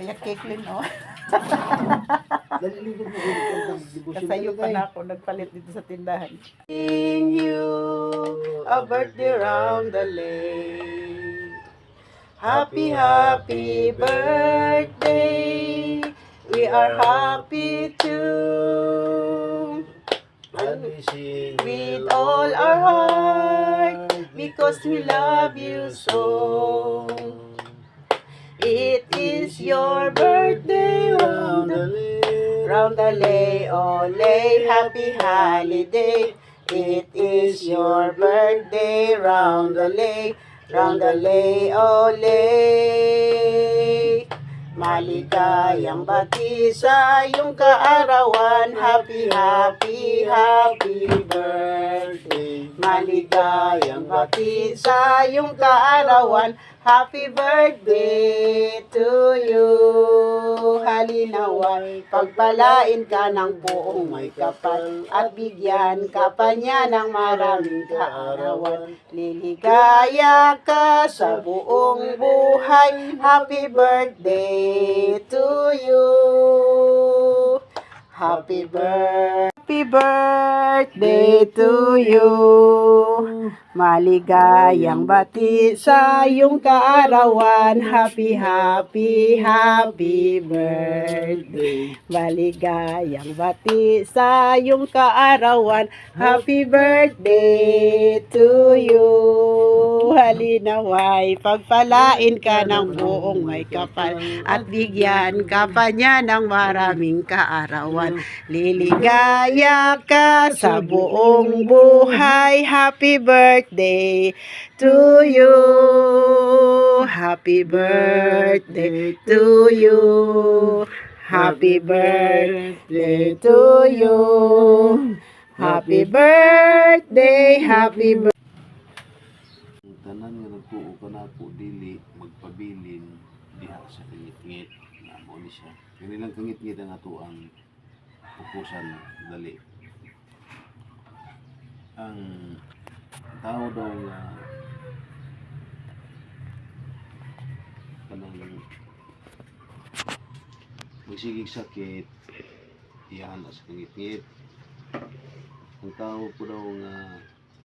Kaya Caitlyn, oh. Dali mo yung devotion. Kasayo pa na ako nagpalit dito sa tindahan. Sing you a birthday round the lake. Happy, happy birthday. We are happy too. And we sing With all our heart, because we love you so. It is your birthday round the lay, ole, happy holiday. It is your birthday round the lay, ole. Maligayang bati sa iyong kaarawan. Happy, happy, happy birthday. Maligayang bati sa iyong kaarawan. Happy birthday to you. Halinaway, pagpalain ka ng buong may kapal at bigyan ka pa niya ng maraming kaarawan. Liligaya ka sa buong buhay. Happy birthday to you. Happy birthday to you. Maligayang bati sa iyong kaarawan. Happy, happy, happy birthday. Maligayang bati sa iyong kaarawan. Happy birthday to you. Halinaway, pagpalain ka ng buong may kapal at bigyan ka pa niya ng maraming kaarawan. Liligaya ka sa buong buhay. Happy birthday to you. Happy birthday to you. Happy birthday to you. Happy birthday, happy birthday. Tanan nga nagtuo ka na po dili magpabilin diha sa kangit-ngit na mo ni siya. Kanilang kangit-ngit ang ato ang pupusan dali. Ang tao daw nga kanang magsigig sakit iyan sa kangit-ngit. Ang tao po daw nga